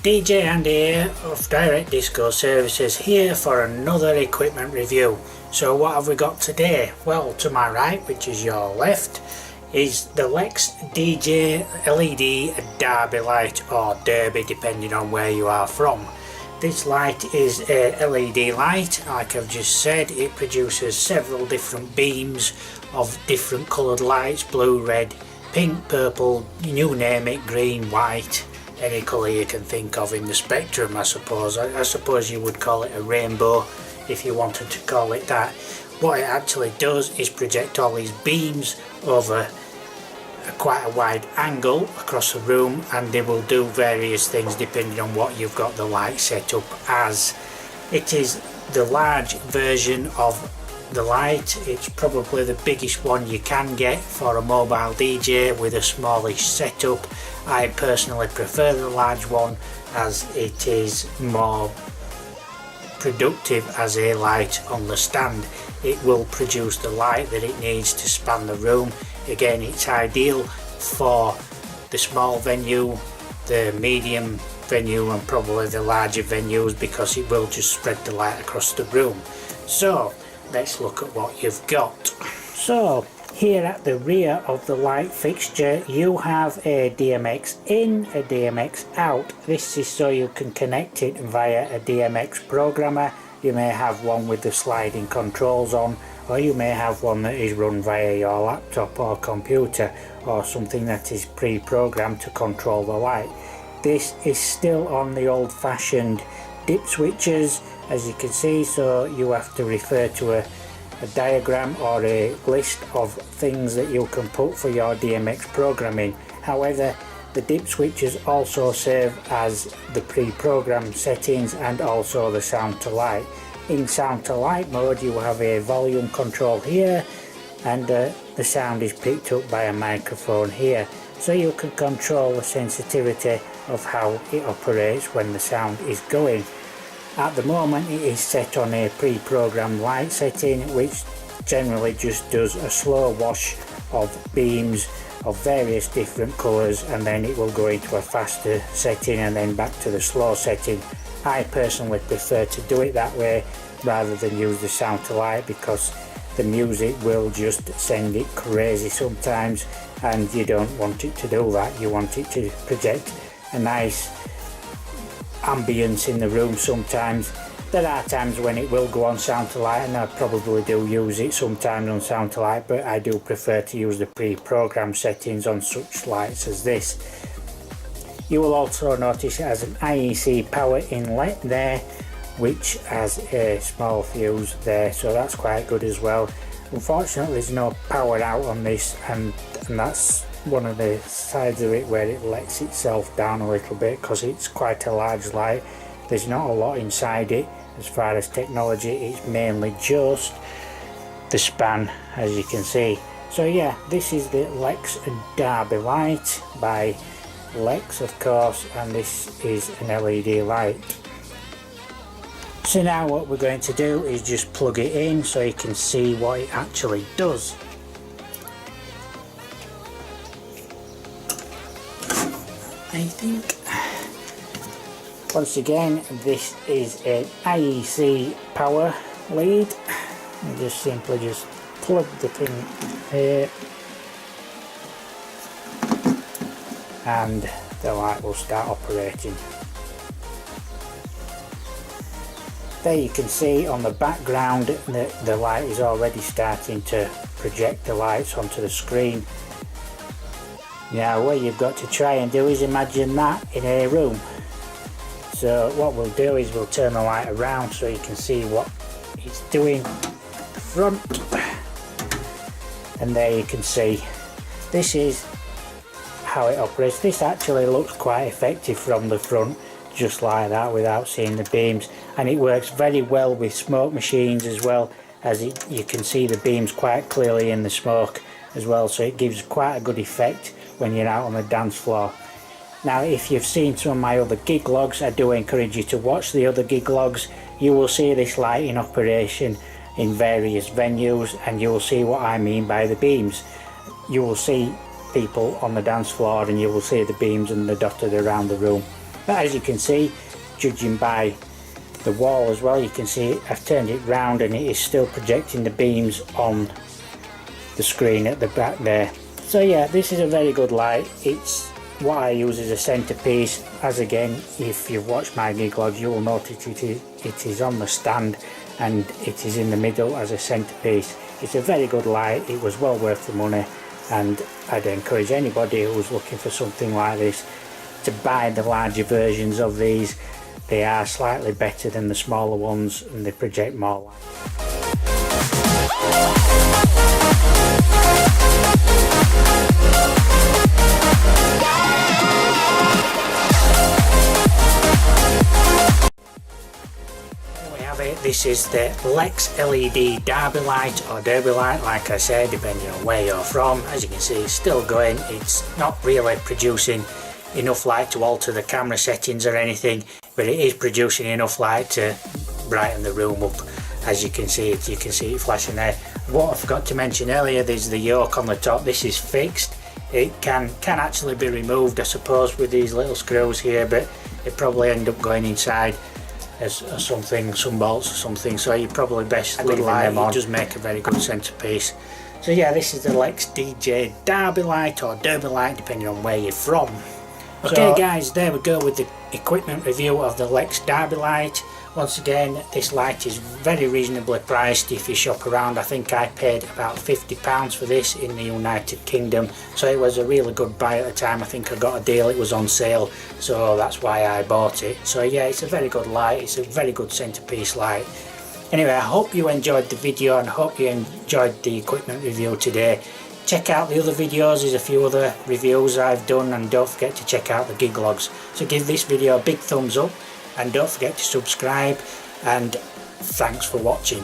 DJ Andy here of Direct Disco Services, here for another equipment review. So what have we got today? Well, to my right, which is your left, is the Lex DJ LED Derby light, or Derby depending on where you are from. This light is a LED light. Like I've just said, it produces several different beams of different coloured lights: blue, red, pink, purple, you name it, green, white, any colour you can think of in the spectrum, I suppose. I suppose you would call it a rainbow if you wanted to call it that. What it actually does is project all these beams over quite a wide angle across the room, and they will do various things depending on what you've got the light set up as. It is the large version of the light. It's probably the biggest one you can get for a mobile DJ with a smallish setup. I personally prefer the large one as it is more productive as a light on the stand. It will produce the light that it needs to span the room. Again, it's ideal for the small venue, the medium venue, and probably the larger venues, because it will just spread the light across the room. So let's look at what you've got. So here at the rear of the light fixture you have a DMX in, a DMX out. This is so you can connect it via a DMX programmer. You may have one with the sliding controls on, or you may have one that is run via your laptop or computer, or something that is pre-programmed to control the light. This is still on the old-fashioned dip switches, as you can see, so you have to refer to a diagram or a list of things that you can put for your DMX programming. However, the dip switches also serve as the pre-programmed settings and also the sound to light. In sound to light mode you have a volume control here, and the sound is picked up by a microphone here, so you can control the sensitivity of how it operates when the sound is going. At the moment it is set on a pre-programmed light setting, which generally just does a slow wash of beams of various different colours, and then it will go into a faster setting and then back to the slow setting. I personally prefer to do it that way rather than use the sound to light, because the music will just send it crazy sometimes, and you don't want it to do that. You want it to project a nice ambience in the room sometimes. There are times when it will go on sound to light, and I probably do use it sometimes on sound to light, but I do prefer to use the pre-programmed settings on such lights as this. You will also notice it has an IEC power inlet there, which has a small fuse there, so that's quite good as well. Unfortunately there's no power out on this, and that's one of the sides of it where it lets itself down a little bit, because it's quite a large light. There's not a lot inside it as far as technology. It's mainly just the span, as you can see. So yeah, this is the Lex Derby light by Lex, of course, and this is an LED light. So now what we're going to do is just plug it in so you can see what it actually does. I think once again this is an IEC power lead. You just simply just plug the thing here and the light will start operating. There you can see on the background that the light is already starting to project the lights onto the screen. Now what you've got to try and do is imagine that in a room. So what we'll do is we'll turn the light around so you can see what it's doing at the front, and there you can see this is how it operates. This actually looks quite effective from the front, just like that, without seeing the beams, and it works very well with smoke machines as well, as you can see the beams quite clearly in the smoke as well, so it gives quite a good effect when you're out on the dance floor. Now if you've seen some of my other gig logs, I do encourage you to watch the other gig logs. You will see this light in operation in various venues, and you will see what I mean by the beams. You will see people on the dance floor and you will see the beams and they're dotted around the room. But as you can see, judging by the wall as well, you can see I've turned it round and it is still projecting the beams on the screen at the back there. So yeah, this is a very good light. It's what I use as a centerpiece. As again, if you've watched my gig logs, you will notice it is on the stand and it is in the middle as a centerpiece. It's a very good light. It was well worth the money, and I'd encourage anybody who's looking for something like this to buy the larger versions of these. They are slightly better than the smaller ones and they project more light. This is the Lex LED Derby light, or Derby light, like I said, depending on where you're from. As you can see, it's still going. It's not really producing enough light to alter the camera settings or anything, but it is producing enough light to brighten the room up. As you can see it flashing there. What I forgot to mention earlier, there's the yoke on the top. This is fixed. It can actually be removed, I suppose, with these little screws here, but it probably end up going inside as something, some bolts or something, so you probably best leaving them on. It does make a very good centerpiece. So yeah, this is the Lex DJ Derby light, or Derby light, depending on where you're from. Okay guys, there we go with the equipment review of the Lex Derby light. Once again, this light is very reasonably priced if you shop around. I think I paid about £50 for this in the United Kingdom, so it was a really good buy at the time. I think I got a deal, it was on sale, so that's why I bought it. So yeah, it's a very good light, it's a very good centerpiece light. Anyway, I hope you enjoyed the video and hope you enjoyed the equipment review today. Check out the other videos, there's a few other reviews I've done, and don't forget to check out the gig logs. So give this video a big thumbs up and don't forget to subscribe, and thanks for watching.